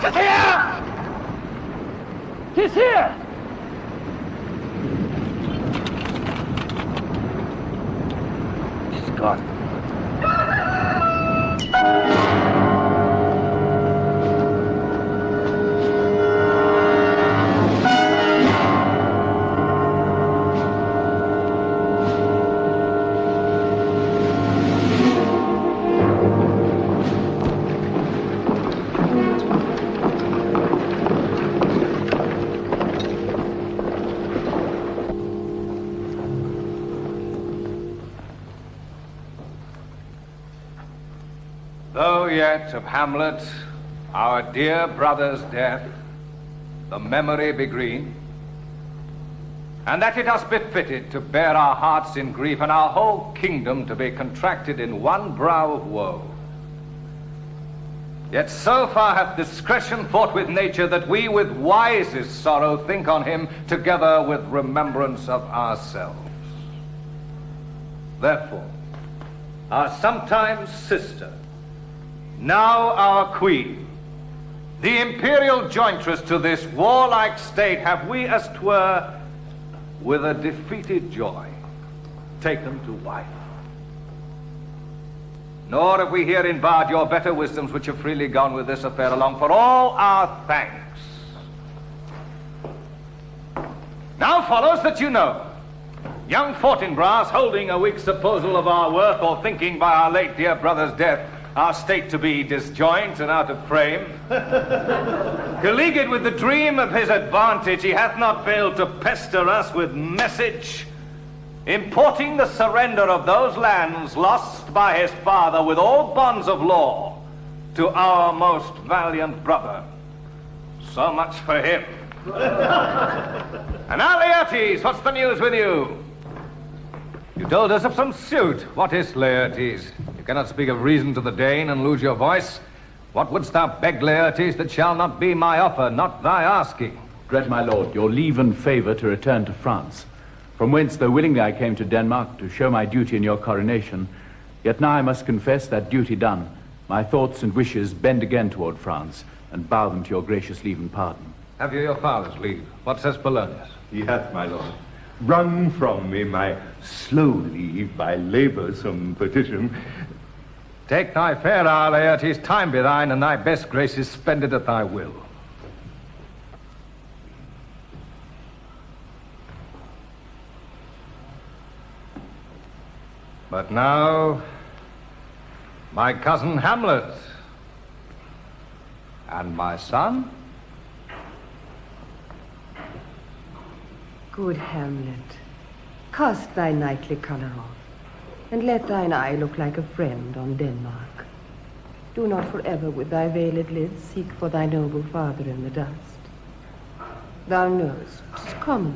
'Tis here! 'Tis here! It's gone. Though yet of Hamlet, our dear brother's death, the memory be green, and that it us befitted to bear our hearts in grief and our whole kingdom to be contracted in one brow of woe. Yet so far hath discretion fought with nature that we with wisest sorrow think on him together with remembrance of ourselves. Therefore, our sometime sister, now our queen, the imperial jointress to this warlike state, have we, as 'twere, with a defeated joy, taken to wife. Nor have we herein barred your better wisdoms which have freely gone with this affair along, for all our thanks. Now follows that you know, young Fortinbras, holding a weak supposal of our worth, or thinking by our late dear brother's death our state to be disjoint and out of frame, colleagued with the dream of his advantage, he hath not failed to pester us with message, importing the surrender of those lands lost by his father with all bonds of law to our most valiant brother. So much for him. And now, Laertes, what's the news with you? You told us of some suit. What is Laertes? You cannot speak of reason to the Dane and lose your voice. What wouldst thou beg, Laertes, that shall not be my offer, not thy asking? Dread my lord, your leave and favour to return to France, from whence, though willingly I came to Denmark to show my duty in your coronation, yet now I must confess that duty done, my thoughts and wishes bend again toward France, and bow them to your gracious leave and pardon. Have you your father's leave? What says Polonius? He hath, my lord, wrung from me my slow leave by laboursome petition. Take thy fair hour, Laertes, time be thine, and thy best graces spended at thy will. But now, my cousin Hamlet, and my son. Good Hamlet, cast thy knightly colour off, and let thine eye look like a friend on Denmark. Do not forever with thy veiled lids seek for thy noble father in the dust. Thou knowest, 'tis common,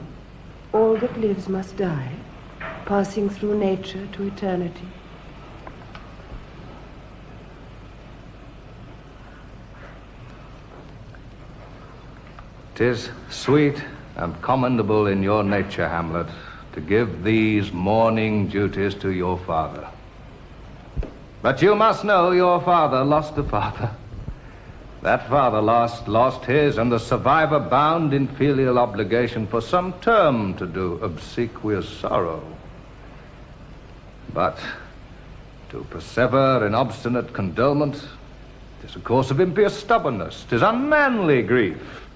all that lives must die, passing through nature to eternity. "'Tis sweet and commendable in your nature, Hamlet, to give these mourning duties to your father. But you must know your father lost a father. That father lost his, and the survivor bound in filial obligation for some term to do obsequious sorrow. But to persever in obstinate condolement, 'tis a course of impious stubbornness, 'tis unmanly grief.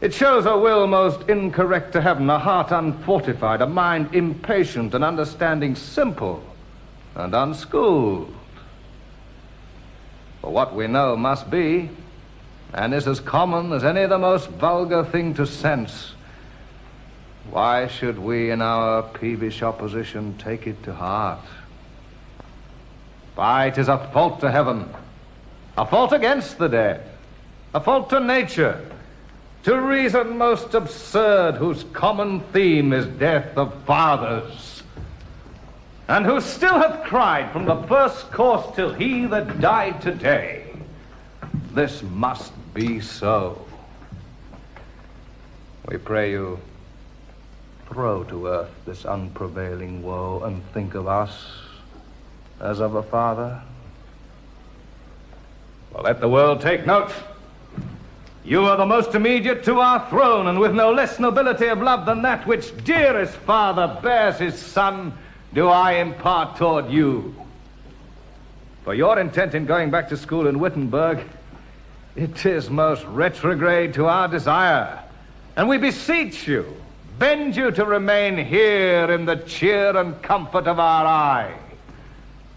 It shows a will most incorrect to heaven, a heart unfortified, a mind impatient, an understanding simple and unschooled. For what we know must be, and is as common as any the most vulgar thing to sense. Why should we in our peevish opposition take it to heart? Why, it is a fault to heaven, a fault against the dead, a fault to nature, to reason most absurd, whose common theme is death of fathers, and who still hath cried from the first course till he that died today, this must be so. We pray you, throw to earth this unprevailing woe, and think of us as of a father. Well, let the world take note. You are the most immediate to our throne, and with no less nobility of love than that which dearest father bears his son, do I impart toward you. For your intent in going back to school in Wittenberg, it is most retrograde to our desire, and we beseech you, bend you to remain here in the cheer and comfort of our eye,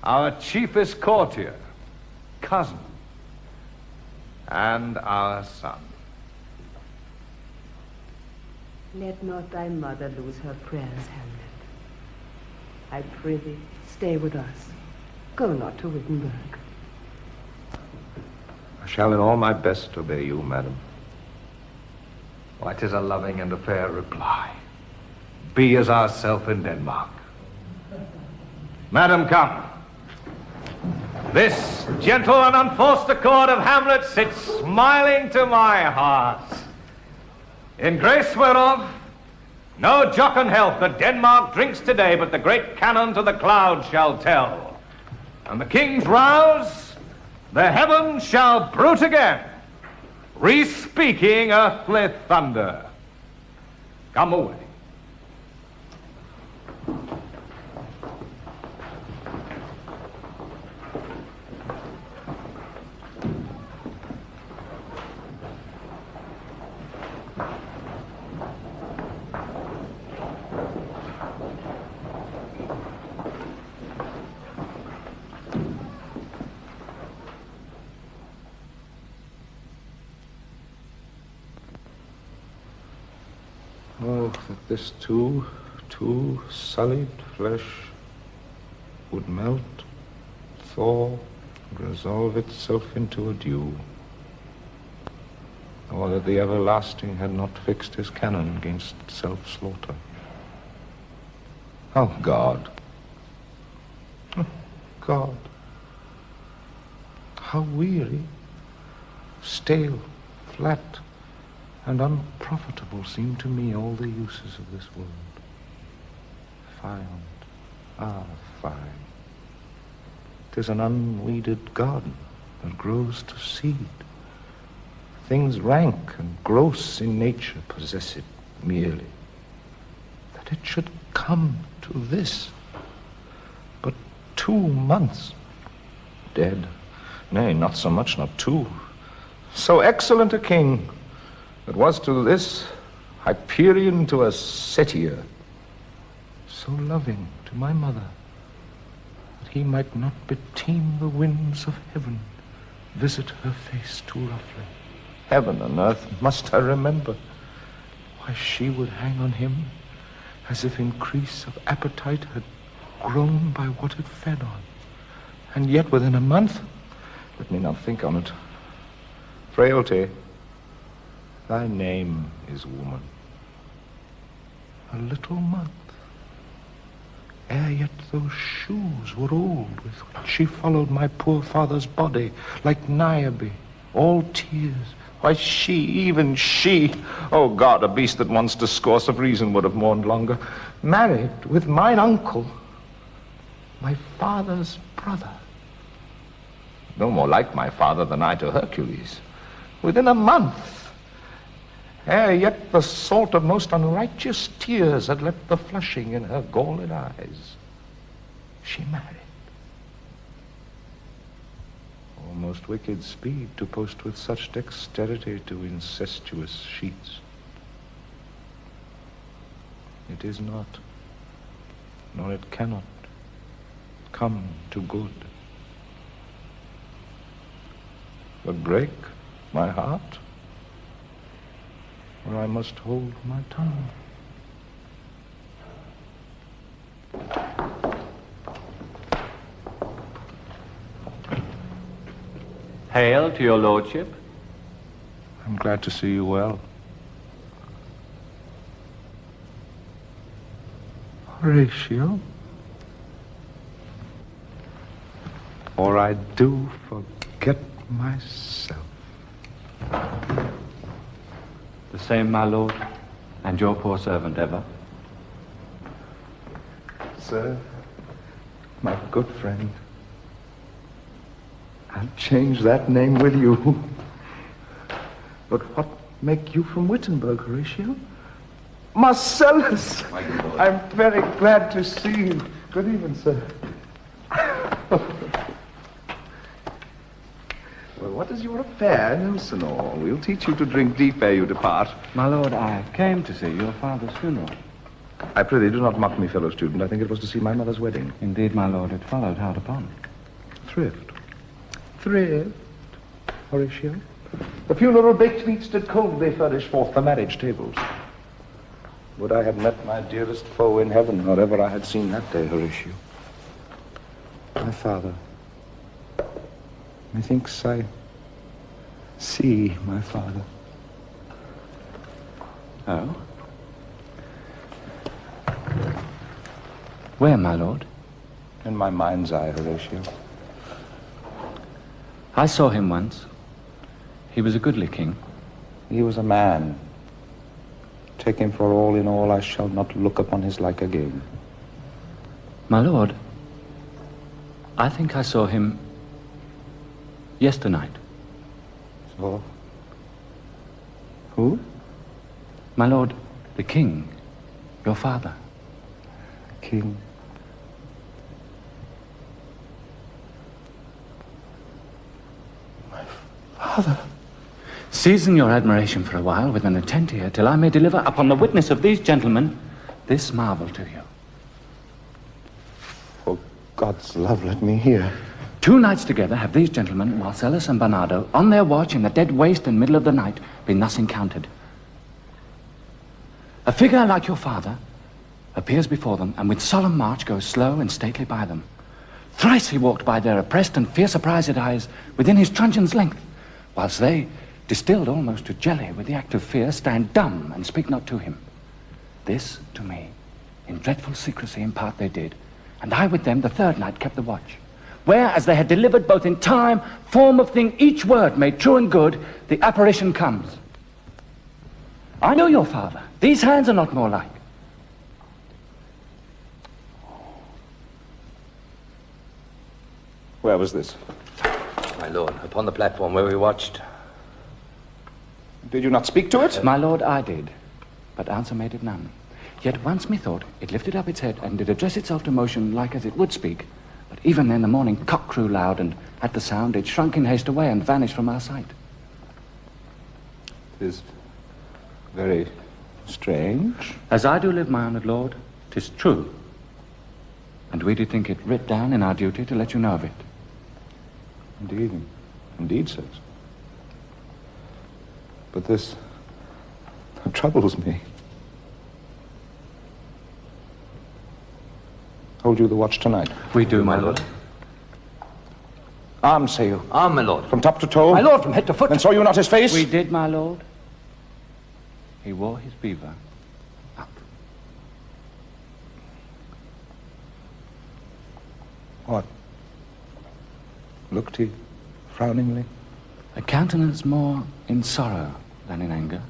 our chiefest courtier, cousin, and our son. Let not thy mother lose her prayers, Hamlet. I prithee, stay with us. Go not to Wittenberg. I shall in all my best obey you, madam. Why, 'tis a loving and a fair reply. Be as ourself in Denmark. Madam, come. This gentle and unforced accord of Hamlet sits smiling to my heart, in grace whereof no jocund health that Denmark drinks today, but the great cannon to the clouds shall tell. And the king's rouse, the heavens shall bruit again, re-speaking earthly thunder. Come away. Oh, that this too sullied flesh would melt, thaw, resolve itself into a dew. Or that the everlasting had not fixed his cannon against self-slaughter. Oh, God. Oh, God. How weary, stale, flat, and unprofitable seem to me all the uses of this world. Fine. 'Tis an unweeded garden that grows to seed. Things rank and gross in nature possess it merely. That it should come to this. But 2 months dead. Nay, not so much, not 2. So excellent a king that was to this Hyperion to a satyr, so loving to my mother, that he might not beteem the winds of heaven visit her face too roughly. Heaven and earth must I remember. Why, she would hang on him as if increase of appetite had grown by what it fed on. And yet within a month, let me now think on it. Frailty, thy name is woman. A little month, ere yet those shoes were old with which she followed my poor father's body, like Niobe, all tears. Why, she, even she, oh God, a beast that once discourse of reason would have mourned longer, married with mine uncle, my father's brother. No more like my father than I to Hercules. Within a month, ere yet the salt of most unrighteous tears had left the flushing in her galled eyes, she married. O most wicked speed to post with such dexterity to incestuous sheets. It is not, nor it cannot come to good. But break my heart, or I must hold my tongue. Hail to your lordship. I'm glad to see you well. Horatio? Or I do forget myself. The same, my lord, and your poor servant ever. Sir, my good friend, I'll change that name with you. But what make you from Wittenberg, Horatio? Marcellus! I'm very glad to see you. Good evening, sir. Well, what is your affair, Nelson? We'll teach you to drink deep ere you depart. My lord, I came to see your father's funeral. I pray thee, do not mock me, fellow student. I think it was to see my mother's wedding. Indeed, my lord, it followed hard upon. Thrift. Thrift, Horatio. The funeral baked meats did coldly furnish forth the marriage tables. Would I had met my dearest foe in heaven, or ever I had seen that day, Horatio. My father. Methinks I see my father. Oh? Where, my lord? In my mind's eye, Horatio. I saw him once. He was a goodly king. He was a man. Take him for all in all, I shall not look upon his like again. My lord, I think I saw him yesternight. So? Who? My lord, the king, your father. King. My father. Season your admiration for a while with an attent ear till I may deliver upon the witness of these gentlemen this marvel to you. For God's love, let me hear. 2 nights together have these gentlemen, Marcellus and Bernardo, on their watch in the dead waste and middle of the night, been thus encountered. A figure like your father appears before them, and with solemn march goes slow and stately by them. Thrice he walked by their oppressed and fear surprised eyes within his truncheon's length, whilst they, distilled almost to jelly with the act of fear, stand dumb and speak not to him. This to me, in dreadful secrecy impart they did, and I with them the 3rd night kept the watch, where, as they had delivered both in time, form of thing, each word made true and good, the apparition comes. I know your father. These hands are not more like. Where was this? My lord, upon the platform where we watched. Did you not speak to it? My lord, I did, but answer made it none. Yet once methought it lifted up its head and did address itself to motion like as it would speak. But even then the morning cock crew loud, and at the sound it shrunk in haste away and vanished from our sight. It is very strange. As I do live, my honoured lord, 'tis true. And we did think it writ down in our duty to let you know of it. Indeed. Indeed, sirs. But this troubles me. Hold you the watch tonight? We do, my lord. Armed, say you? Armed, my lord. From top to toe? My lord, from head to foot. And saw you not his face? We did, my lord. He wore his beaver up. What? Looked he frowningly? A countenance more in sorrow than in anger.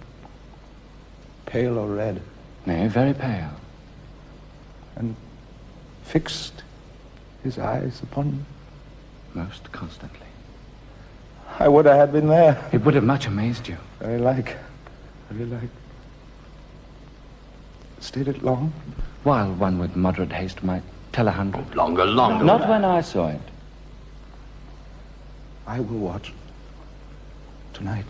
Pale or red? Nay, very pale. And fixed his eyes upon you? Most constantly. I would I had been there. It would have much amazed you. Very like. Very like. Stayed it long? While one with moderate haste might tell 100. Longer. Not when I saw it. I will watch. Tonight.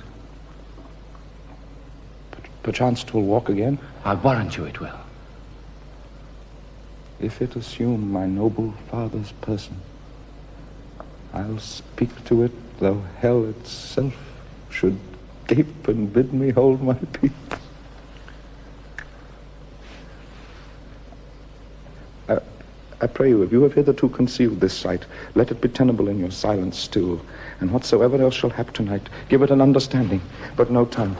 Perchance 'twill walk again. I warrant you it will. If it assume my noble father's person, I'll speak to it, though hell itself should gape and bid me hold my peace. I pray you, if you have hitherto concealed this sight, let it be tenable in your silence still, and whatsoever else shall hap tonight, give it an understanding, but no tongue.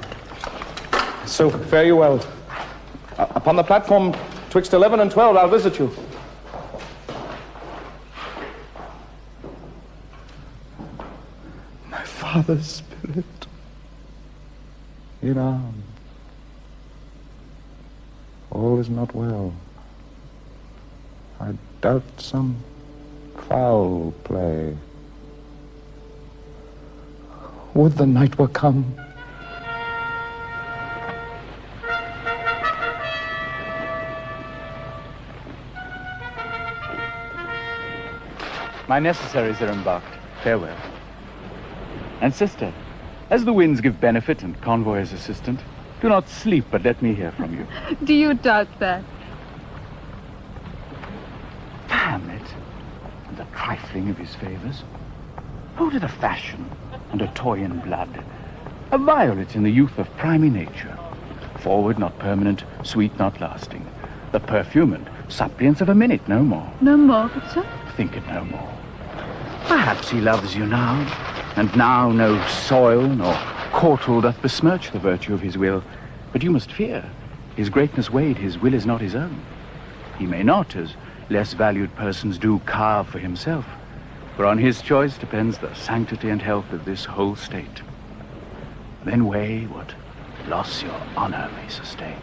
So, fare you well. Upon the platform, twixt 11 and 12, I'll visit you. My father's spirit in arms. All is not well. I doubt some foul play. Would the night were come. My necessaries are embarked. Farewell. And sister, as the winds give benefit and convoy as assistant, do not sleep, but let me hear from you. Do you doubt that? Hamlet, and the trifling of his favors. Hold it a fashion and a toy in blood. A violet in the youth of primy nature. Forward, not permanent, sweet, not lasting. The perfume and suppliance of a minute, no more. No more, good sir? Think it no more. Perhaps he loves you now, and now no soil nor corporal doth besmirch the virtue of his will. But you must fear, his greatness weighed, his will is not his own. He may not, as less valued persons do, carve for himself, for on his choice depends the sanctity and health of this whole state. Then weigh what loss your honor may sustain.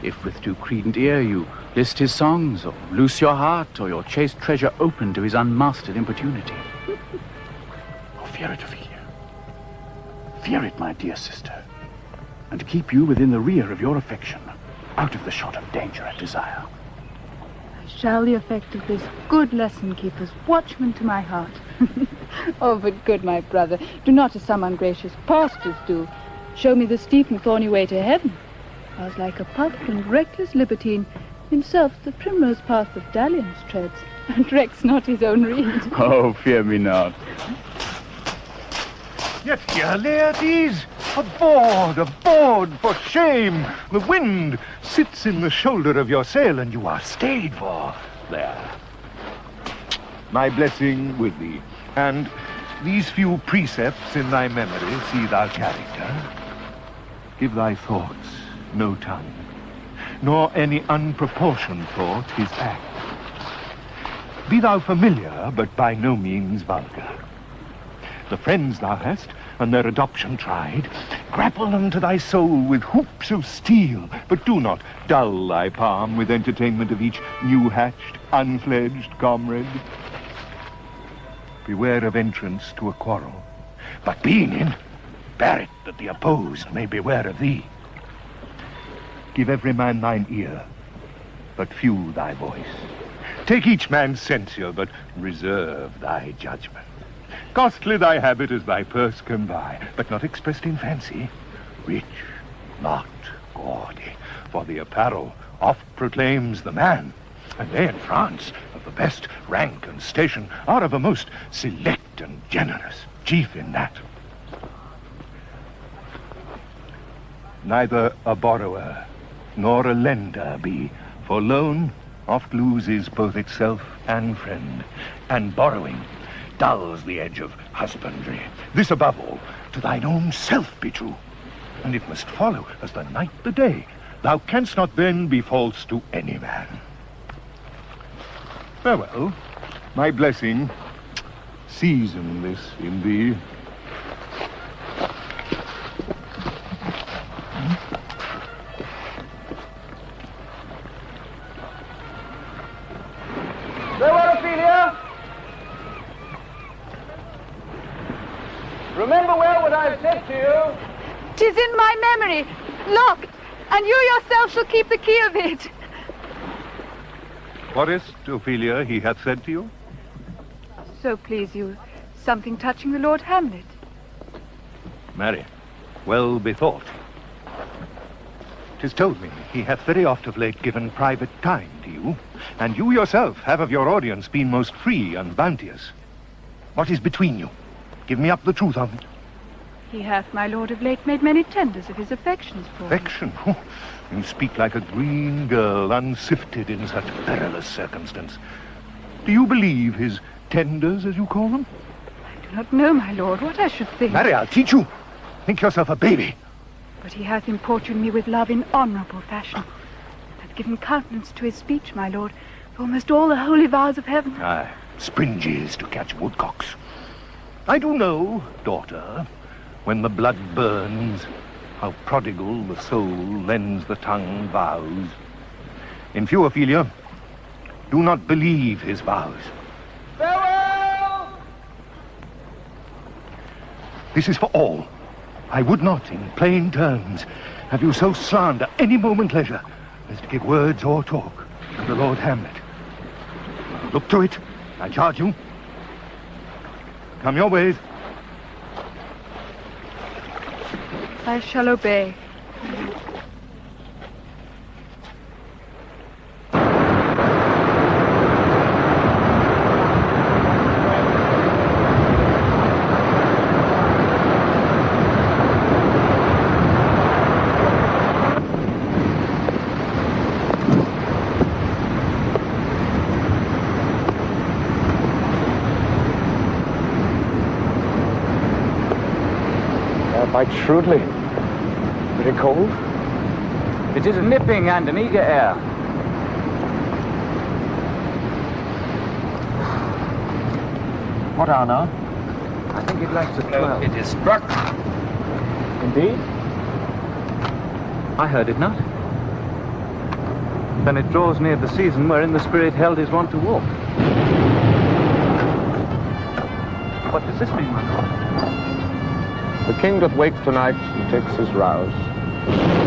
If with too credent ear you list his songs, or loose your heart, or your chaste treasure open to his unmastered importunity. Oh, fear it, Ophelia. Fear it, my dear sister, and keep you within the rear of your affection, out of the shot of danger and desire. I shall the effect of this good lesson keep as watchman to my heart. Oh, but good my brother, do not as some ungracious pastors do, show me the steep and thorny way to heaven. I was like a puff and reckless libertine, himself the primrose path of dalliance treads, and recks not his own reed. Oh, fear me not. Yet here, Laertes, aboard, for shame. The wind sits in the shoulder of your sail, and you are stayed for. There. My blessing with thee, and these few precepts in thy memory, see thou character. Give thy thoughts no tongue, nor any unproportioned thought his act. Be thou familiar, but by no means vulgar. The friends thou hast, and their adoption tried, grapple unto thy soul with hoops of steel, but do not dull thy palm with entertainment of each new-hatched, unfledged comrade. Beware of entrance to a quarrel, but being in, bear it that the opposed may beware of thee. Give every man thine ear, but few thy voice. Take each man's censure, but reserve thy judgment. Costly thy habit as thy purse can buy, but not expressed in fancy. Rich, not gaudy, for the apparel oft proclaims the man. And they in France, of the best rank and station, are of a most select and generous, chief in that. Neither a borrower nor a lender be, for loan oft loses both itself and friend, and borrowing dulls the edge of husbandry. This above all, to thine own self be true, and it must follow as the night the day. Thou canst not then be false to any man. Farewell, my blessing, season this in thee. Farewell, Ophelia! Remember well what I have said to you. 'Tis in my memory, locked, and you yourself shall keep the key of it. What is't, Ophelia, he hath said to you? So please you, something touching the Lord Hamlet. Marry, well bethought. 'Tis told me he hath very oft of late given private time to you, and you yourself have of your audience been most free and bounteous. What is between you? Give me up the truth of it. He hath, my lord, of late made many tenders of his affections for me. Affection? Oh, you speak like a green girl, unsifted in such perilous circumstance. Do you believe his tenders, as you call them? I do not know, my lord, what I should think. Marry, I'll teach you. Think yourself a baby. But he hath importuned me with love in honourable fashion, hath given countenance to his speech, my lord, for almost all the holy vows of heaven. Aye, springes to catch woodcocks. I do know, daughter, when the blood burns, how prodigal the soul lends the tongue vows. In few, Ophelia, do not believe his vows. Farewell! This is for all. I would not, in plain terms, have you so slander any moment leisure as to give words or talk to the Lord Hamlet. Look to it, I charge you, Come your ways. I shall obey. Bite shrewdly. Pretty cold? It is a nipping and an eager air. What hour now? I think it likes at 12. It is struck. Indeed? I heard it not. Then it draws near the season wherein the spirit held his wont to walk. What does this mean, my lord? The king doth wake tonight and takes his rouse.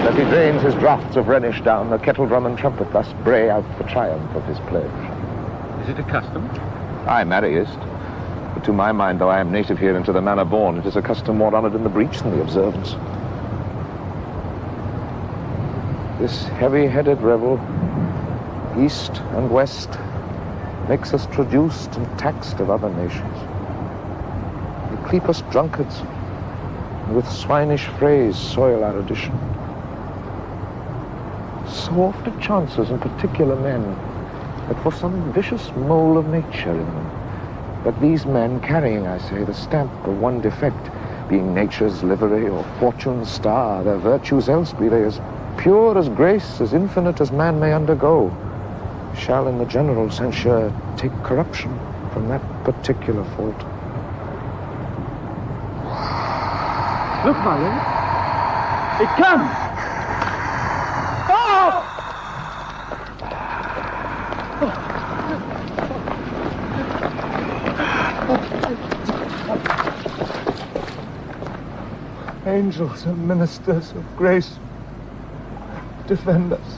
That he drains his draughts of Rhenish down, the kettle drum and trumpet thus bray out the triumph of his pledge. Is it a custom? Aye, marryest. But to my mind, though I am native here and to the manner born, it is a custom more honoured in the breach than the observance. This heavy-headed revel, east and west, makes us traduced and taxed of other nations. They cleap us drunkards, and with swinish phrase soil our addition. So oft it chances in particular men that for some vicious mole of nature in them, that these men carrying, I say, the stamp of one defect, being nature's livery or fortune's star, their virtues else be they as pure as grace, as infinite as man may undergo, shall in the general censure take corruption from that particular fault. Look, my lord. It comes! Oh! Angels and ministers of grace, defend us.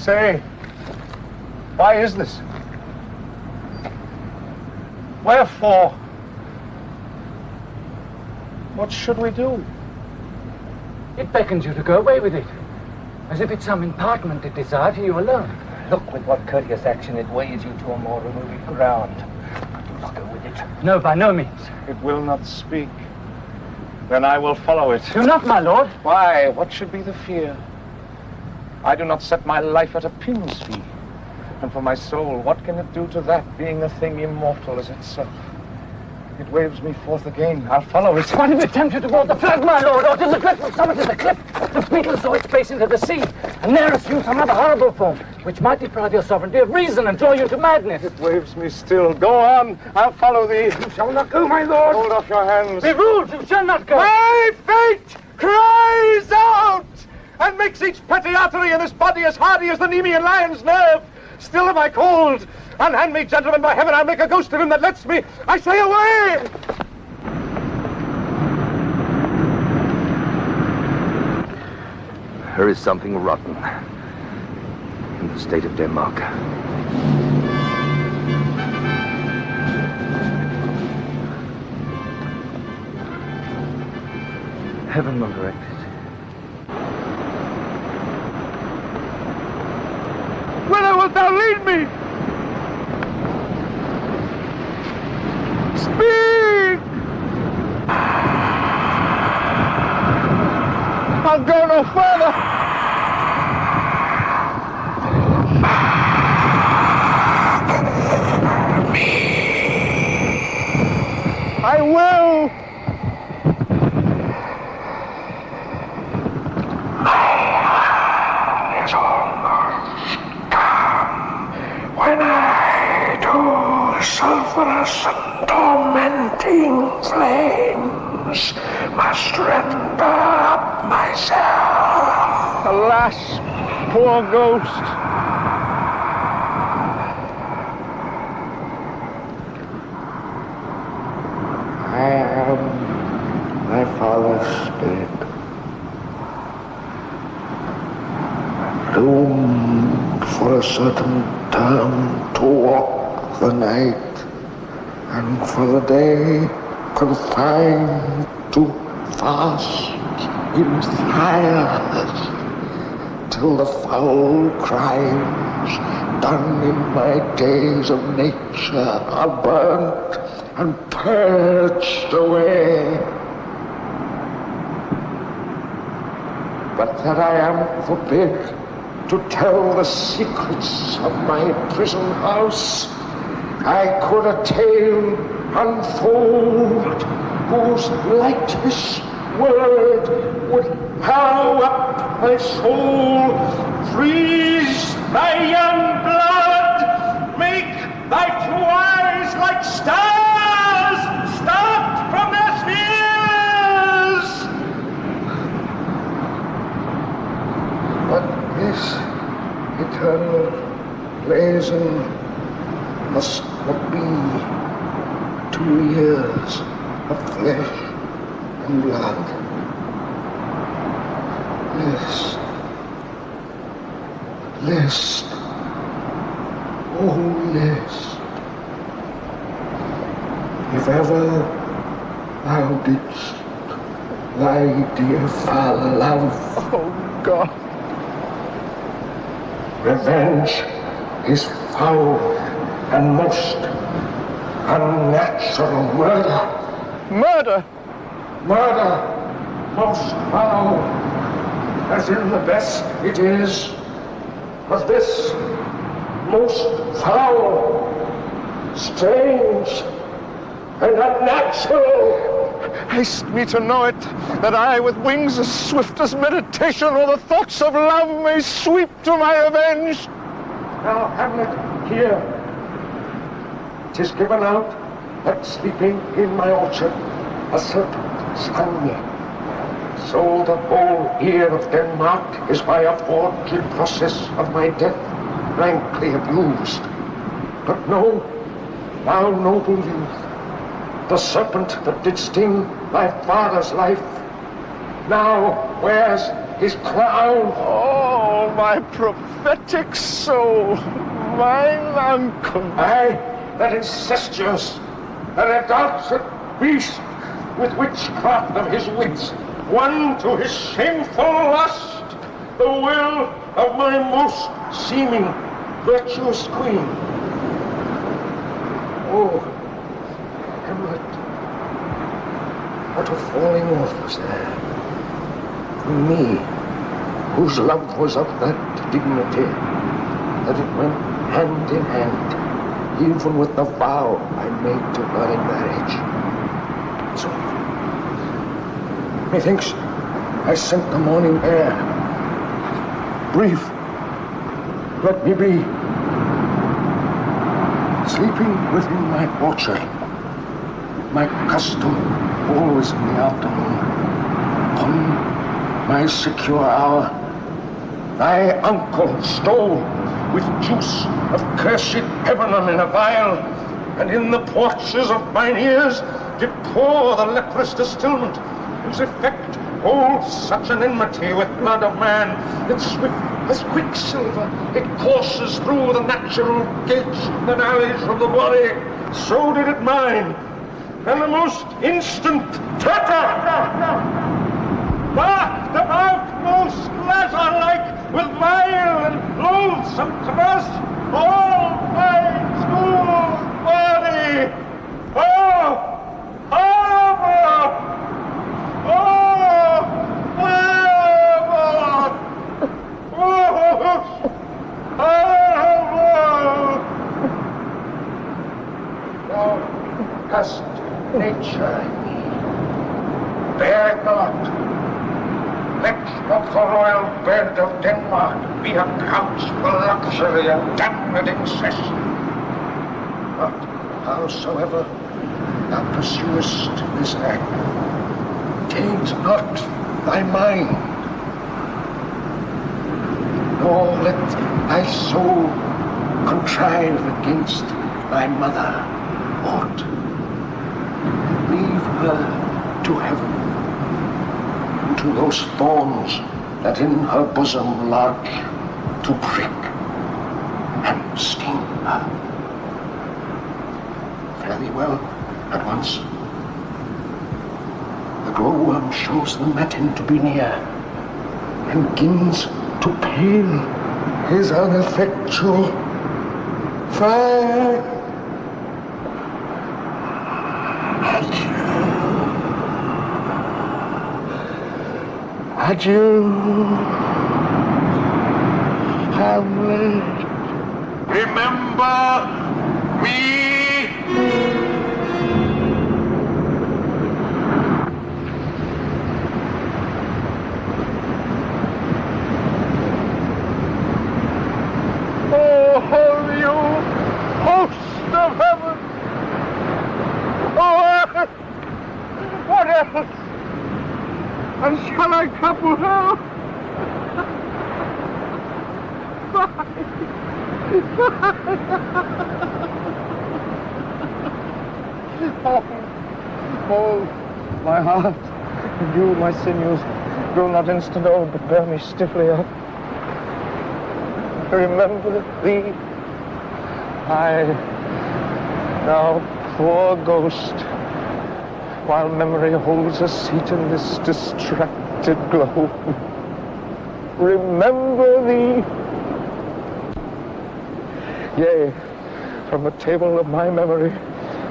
Say, why is this? Wherefore? What should we do? It beckons you to go away with it, as if it's some impartment it desired for you alone. Look with what courteous action it ways you to a more removed ground. Do not go with it. No, by no means. It will not speak. Then I will follow it. Do not, my lord. Why? What should be the fear? I do not set my life at a pin's fee. And for my soul, what can it do to that, being a thing immortal as itself? It waves me forth again. I'll follow it. What did it tempt you to board the flood, my lord? Or to the dreadful summit of the cliff, which beetles saw its face into the sea, and there assume some other horrible form, which might deprive your sovereignty of reason and draw you to madness? It waves me still. Go on. I'll follow thee. You shall not go, my lord. Hold off your hands. Be ruled, you shall not go. My fate cries out and makes each petty artery in this body as hardy as the Nemean lion's nerve. Still am I cold. Unhand me, gentlemen, by heaven, I'll make a ghost of him that lets me. I say away! There is something rotten in the state of Denmark. Heaven will direct it. Whither wilt thou lead me? Speak! I'll go no further. I will. It's almost come when I to sulphurous and tormenting flames must render up myself. Alas, poor ghost. I am thy father's spirit. for a certain term to walk the night, and for the day confined to fast in fires, till the foul crimes done in my days of nature are burnt and purged away. But that I am forbid to tell the secrets of my prison house, I could a tale unfold whose lightest word would harrow up my soul, freeze thy young blood, make thy true eyes like stars start from their spheres. But this eternal blazon must not be 2 years of flesh and blood. List, list, oh list. If ever thou didst thy dear father love, oh God, revenge is foul and most unnatural murder. Murder? Murder, most foul, as in the best it is, but this most foul, strange, and unnatural. Haste me to know it, that I, with wings as swift as meditation or the thoughts of love, may sweep to my revenge. Now, Hamlet, hear. 'Tis given out that sleeping in my orchard a serpent stung me. So the whole ear of Denmark is by a forged process of my death rankly abused. But know, thou noble youth, the serpent that did sting thy father's life now wears his crown. Oh, my prophetic soul, mine uncle. Aye, that incestuous and adulterate beast with witchcraft of his wits, won to his shameful lust the will of my most seeming virtuous queen. Oh, Hamlet, what a falling off was there from me, whose love was of that dignity that it went hand in hand, even with the vow I made to her in marriage. So, methinks I sent the morning air. Brief, let me be. Sleeping within my orchard, my custom always in the afternoon. Upon my secure hour, thy uncle stole with juice of cursed Lebanon in a vial, and in the porches of mine ears did pour the leprous distilment, whose effect holds such an enmity with blood of man, that swift as quicksilver it courses through the natural gates and alleys of the body. So did it mine, and the most instant tutter barked about most lazar-like with vile and loathsome thrust all my smooth body. Oh! Horrible! Oh! Horrible! Oh! Horrible! Thou hast nature in thee. Bear it not. Let not the royal bed of Denmark be a couch for luxury and damned incest. But howsoever thou pursuest this act, taint not thy mind, nor let thy soul contrive against thy mother aught. Leave her to heaven, and to those thorns that in her bosom lodge to prick and sting her. Fare thee well at once. The glowworm shows the matin to be near, and begins to pale his ineffectual fire. Adieu, Hamlet. Remember me. Oh, you host of heaven! Oh, what else? And shall I couple her? Oh, my heart, and you, my sinews, grow not instant old, but bear me stiffly up. Remember thee, I, thou poor ghost, while memory holds a seat in this distracted globe. Remember thee. Yea, from the table of my memory,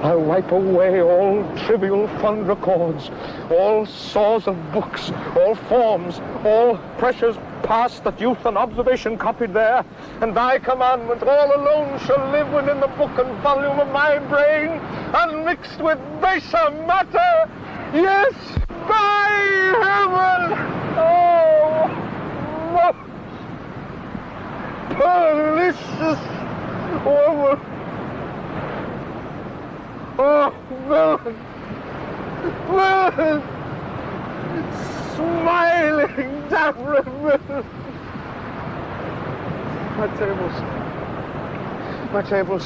I'll wipe away all trivial fond records, all saws of books, all forms, all pressures past that youth and observation copied there, and thy commandment all alone shall live within the book and volume of my brain, unmixed with baser matter. Yes, by heaven! Oh, most pernicious woman! Oh, villain! Villain! Smiling, damned villain! My tables,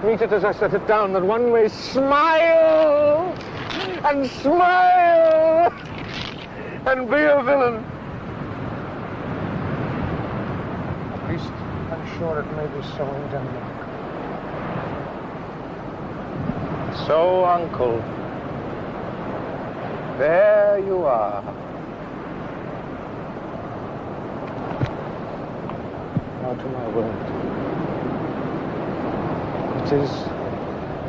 meet it as I set it down, that one may smile and smile and be a villain. At least I'm sure it may be so in Denmark. So, uncle, there you are. Now to my word. It is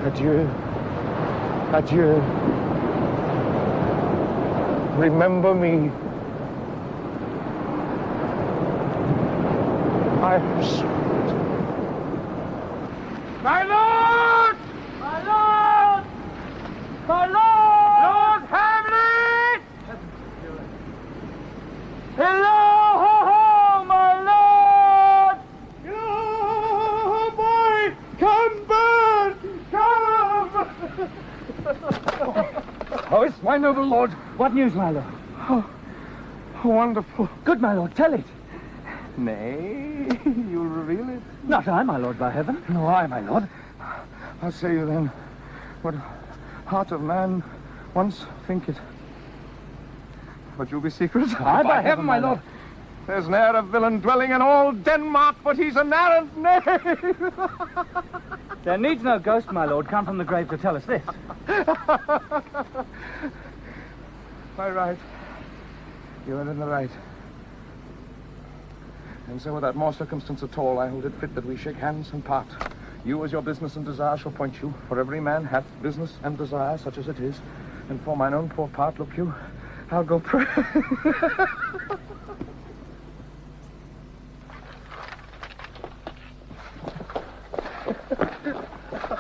adieu, adieu. Remember me. I am sweet. My lord! My lord! My lord! Lord Hamlet! Hello, ho, ho, my lord! You, boy, come back! Come! Oh, it's my noble lord. What news, my lord? Oh, wonderful. Good, my lord, tell it. Nay, you'll reveal it. Not I, my lord, by heaven. No, I, my lord. I'll say you then, what heart of man once think it. But you'll be secret. I, by heaven, my lord. There's ne'er a villain dwelling in all Denmark, but he's an arrant knave. There needs no ghost, my lord, come from the grave to tell us this. By right. You are in the right. And so without more circumstance at all, I hold it fit that we shake hands and part. You as your business and desire shall point you, for every man hath business and desire, such as it is. And for mine own poor part, look you, I'll go pray.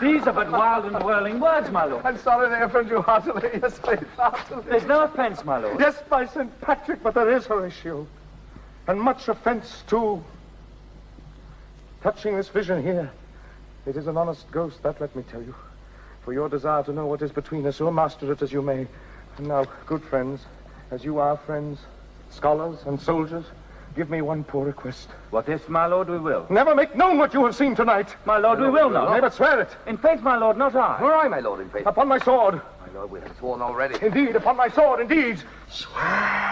These are but wild and whirling words, my lord. I'm sorry they offend you heartily. Yes, please, heartily. There's no offense, my lord. Yes, by St. Patrick, but there is, Horatio. And much offense, too. Touching this vision here, it is an honest ghost, that let me tell you. For your desire to know what is between us, so master it as you may. And now, good friends, as you are friends, scholars and soldiers, give me one poor request. What is, my lord, we will. Never make known what you have seen tonight. My lord, we will not. Nay, but swear it. In faith, my lord, not I. Nor I, my lord, in faith. Upon my sword. My lord, we have sworn already. Indeed, upon my sword, indeed. Swear.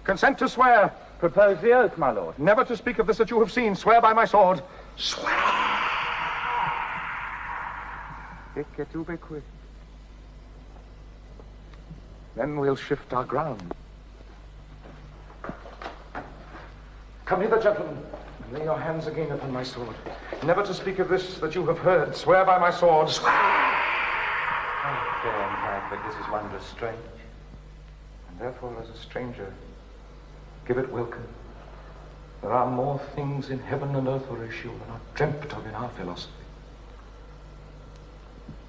Consent to swear Propose the oath, my lord. Never to speak of this that you have seen. Swear by my sword. Swear! Quick, do be quick. Then we'll shift our ground. Come hither, gentlemen, and lay your hands again upon my sword. Never to speak of this that you have heard. Swear by my sword. Swear! Oh, fair and high, but this is wondrous strange. And therefore, as a stranger, give it welcome. There are more things in heaven and earth or issue than are dreamt of in our philosophy.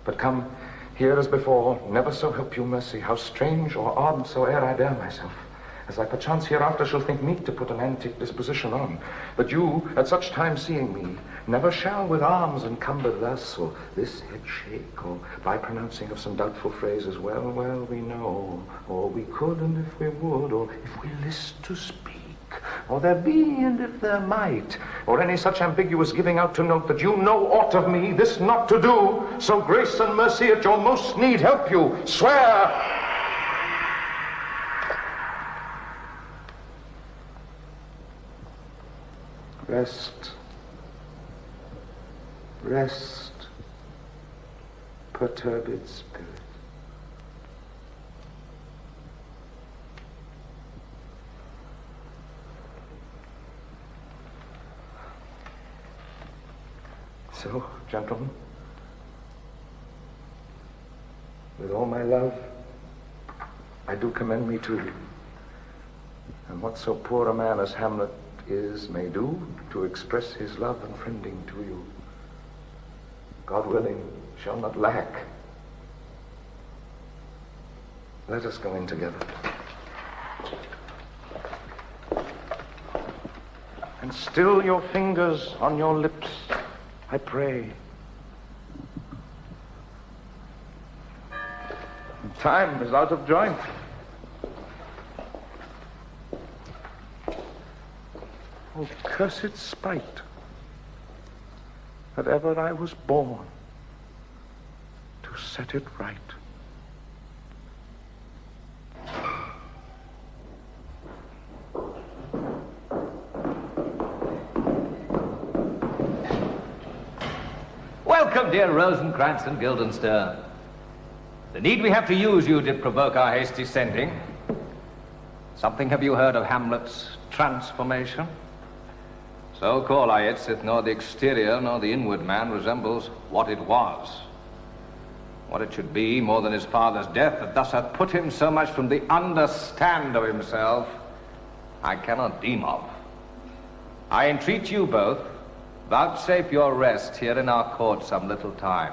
But come, here as before, never so help you mercy, how strange or odd soe'er I bear myself, as I perchance hereafter shall think meet to put an antic disposition on, that you, at such time seeing me, never shall with arms encumbered thus, or this head shake, or by pronouncing of some doubtful phrases, well, we know, or we could, and if we would, or if we list to speak, or there be, and if there might, or any such ambiguous giving out to note that you know aught of me, this not to do, so grace and mercy at your most need help you. Swear! Rest, rest, perturbed spirit. So, gentlemen, with all my love, I do commend me to you, and what so poor a man as Hamlet is may do to express his love and friending to you, God willing, shall not lack. Let us go in together. And still your fingers on your lips, I pray. Time is out of joint. Oh, cursed spite, that ever I was born to set it right. Welcome, dear Rosencrantz and Guildenstern. The need we have to use you did provoke our hasty sending. Something have you heard of Hamlet's transformation? So call I it, sith nor the exterior nor the inward man resembles what it was. What it should be, more than his father's death, that thus hath put him so much from the understand of himself, I cannot deem of. I entreat you both, vouchsafe your rest here in our court some little time,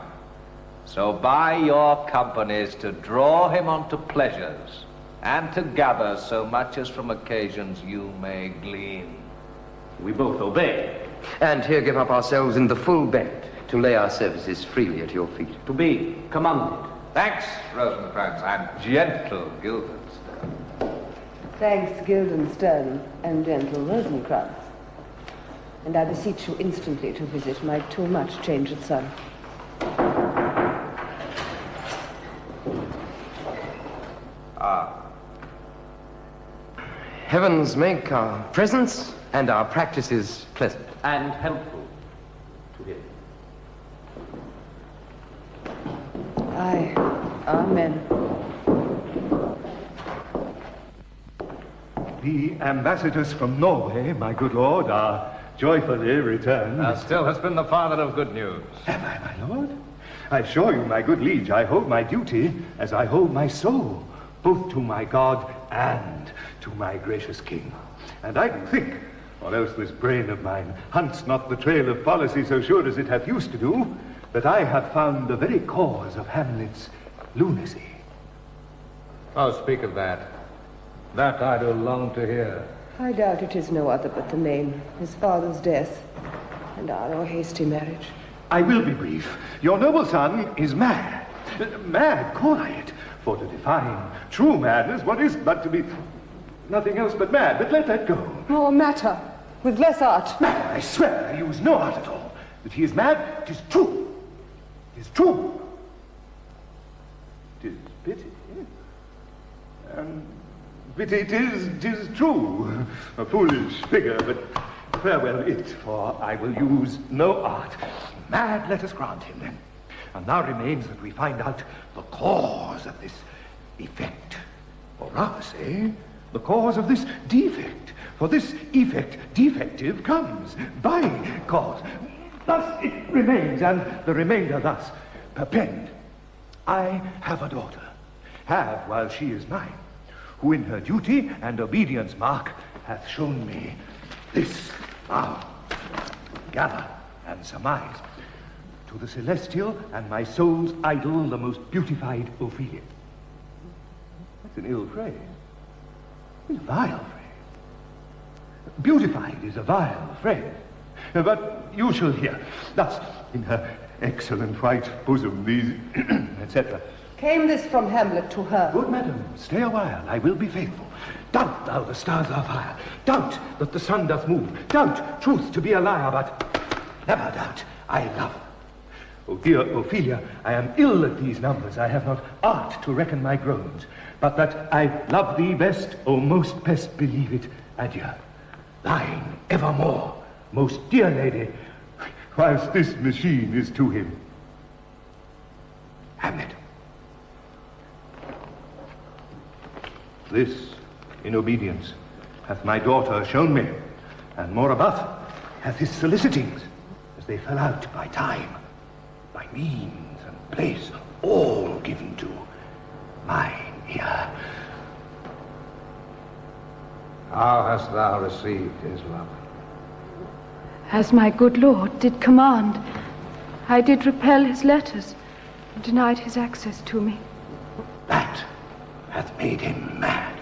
so by your companies to draw him unto pleasures, and to gather so much as from occasions you may glean. We both obey. And here give up ourselves in the full bent to lay our services freely at your feet. To be commanded. Thanks, Rosencrantz, and gentle Guildenstern. Thanks, Guildenstern, and gentle Rosencrantz. And I beseech you instantly to visit my too much changed son. Heavens make our presence and our practices pleasant. And helpful to him. Aye, amen. The ambassadors from Norway, my good lord, are joyfully returned. Still has been the father of good news. Am I, my lord? I assure you, my good liege, I hold my duty as I hold my soul, both to my God and to my gracious king. And I do think, or else this brain of mine hunts not the trail of policy so sure as it hath used to do, that I have found the very cause of Hamlet's lunacy. Oh, speak of that. That I do long to hear. I doubt it is no other but the name, his father's death, and our hasty marriage. I will be brief. Your noble son is mad. Mad, call I it. For to define true madness, what is but to be nothing else but mad? But let that go. More matter, with less art. Matter, I swear, I use no art at all. That he is mad, 'tis true. 'Tis true. 'Tis pity. And But it is true. A foolish figure, but farewell it, for I will use no art. Mad, let us grant him then. And now remains that we find out the cause of this effect. Or rather say, the cause of this defect. For this effect, defective, comes by cause. Thus it remains, and the remainder thus perpend. I have a daughter, have while she is mine, who in her duty and obedience mark hath shown me this vow. Gather and surmise to the celestial and my soul's idol, the most beautified Ophelia. That's an ill phrase. It's a vile phrase. Beautified is a vile phrase. But you shall hear. Thus, in her excellent white bosom, these, etc. Came this from Hamlet to her? Good madam, stay a while, I will be faithful. Doubt thou the stars are fire, doubt that the sun doth move, doubt truth to be a liar, but never doubt I love. Oh dear Ophelia, I am ill at these numbers, I have not art to reckon my groans, but that I love thee best, oh most best believe it, adieu. Thine evermore, most dear lady, whilst this machine is to him. Hamlet. This, in obedience, hath my daughter shown me, and more above, hath his solicitings, as they fell out by time, by means and place, all given to mine ear. How hast thou received his love? As my good lord did command, I did repel his letters, and denied his access to me. That hath made him mad.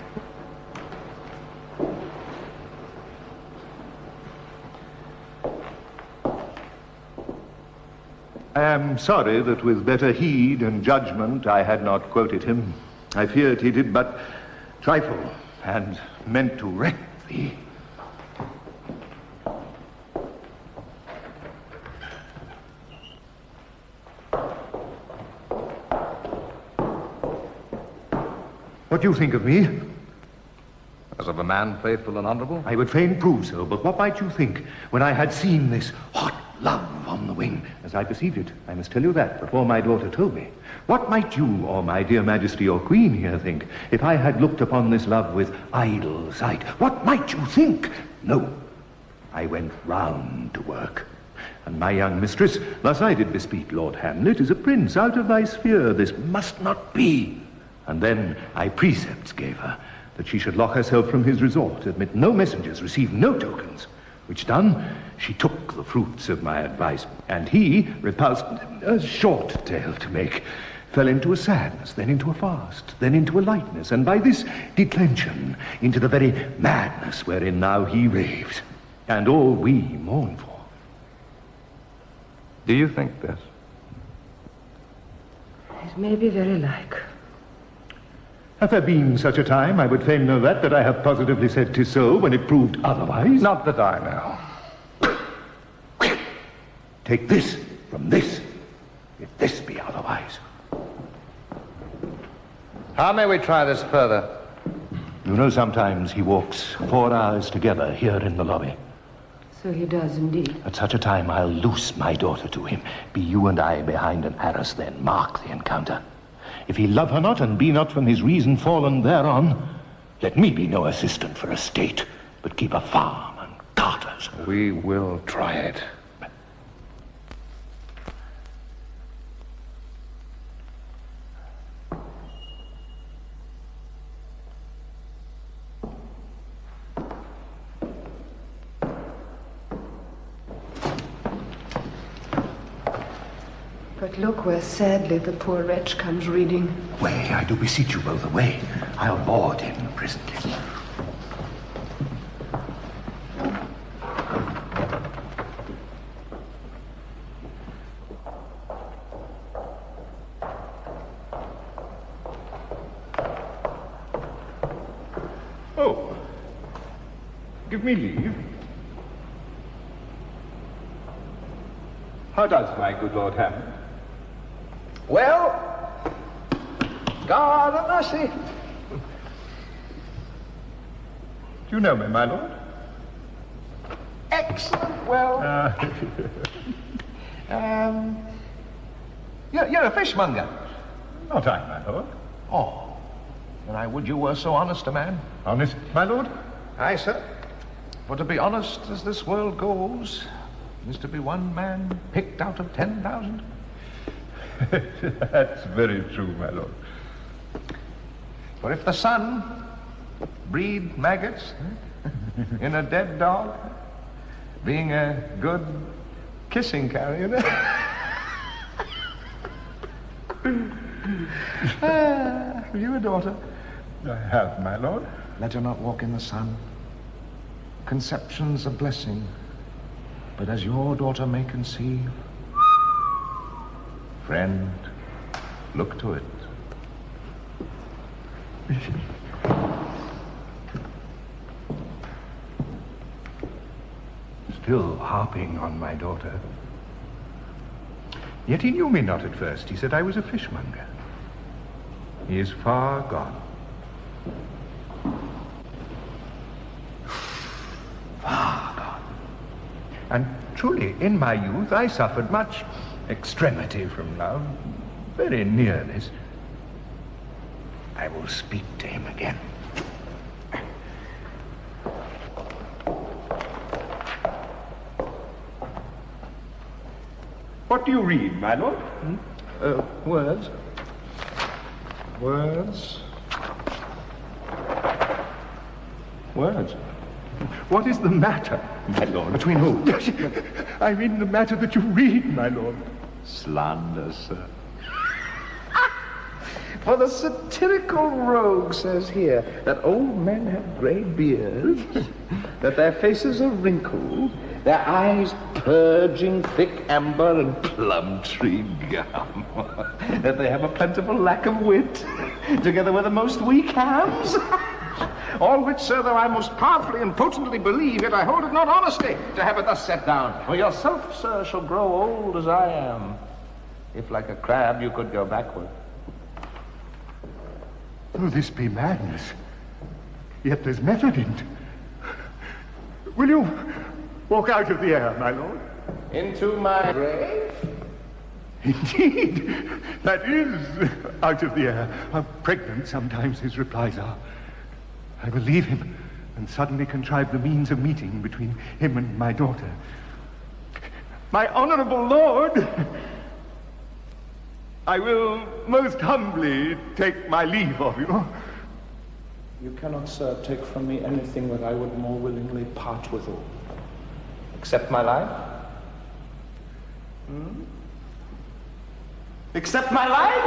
I am sorry that with better heed and judgment I had not quoted him. I feared he did but trifle, and meant to wreck thee. What do you think of me? As of a man faithful and honorable? I would fain prove so, but what might you think when I had seen this hot love on the wing, as I perceived it? I must tell you that before my daughter told me. What might you, or my dear majesty or queen here think, if I had looked upon this love with idle sight? What might you think? No, I went round to work. And my young mistress, thus I did bespeak, Lord Hamlet is a prince out of thy sphere, this must not be. And then I precepts gave her, that she should lock herself from his resort, admit no messengers, receive no tokens. Which done, she took the fruits of my advice, and he, repulsed, a short tale to make, fell into a sadness, then into a fast, then into a lightness, and by this declension into the very madness wherein now he raves, and all we mourn for. Do you think this? It may be very like. Hath there been such a time, I would fain know that I have positively said 'tis so, when it proved otherwise? Not that I know. Take this from this, if this be otherwise. How may we try this further? You know, sometimes he walks 4 hours together here in the lobby. So he does indeed. At such a time, I'll loose my daughter to him. Be you and I behind an arras then, mark the encounter. If he love her not, and be not from his reason fallen thereon, let me be no assistant for a state, but keep a farm and garters. We will try it. But look where sadly the poor wretch comes reading. Way, I do beseech you both away. I'll board him presently. Oh, give me leave. How does my good Lord Hamlet? Well, God have mercy. you know me, my lord? Excellent. Well, you're a fishmonger. Not I, my lord. Oh, then I would you were so honest a man. Honest, my lord? Aye, sir. For to be honest as this world goes is to be one man picked out of 10,000. That's very true, my lord. For if the sun breed maggots in a dead dog, being a good kissing carrier, have you a daughter? I have, my lord. Let her not walk in the sun. Conception's a blessing, but as your daughter may conceive, friend, look to it. Still harping on my daughter. Yet he knew me not at first. He said I was a fishmonger. He is far gone. Far gone. And truly, in my youth, I suffered much extremity from love, very nearness. I will speak to him again. What do you read, my lord? Words. Words. Words. What is the matter, my lord? Between who? I mean the matter that you read, my lord. Slander, sir. For the satirical rogue says here that old men have grey beards, that their faces are wrinkled, their eyes purging thick amber and plum tree gum, that they have a plentiful lack of wit, together with the most weak hams. All which, sir, though I most powerfully and potently believe, yet I hold it not honesty to have it thus set down. For yourself, sir, shall grow old as I am, if like a crab you could go backward. Though this be madness, yet there's method in it. Will you walk out of the air, my lord? Into my grave? Indeed, that is out of the air. How pregnant sometimes his replies are. I will leave him and suddenly contrive the means of meeting between him and my daughter. My honorable lord, I will most humbly take my leave of you. You cannot, sir, take from me anything that I would more willingly part withal. Except my life? Except my life?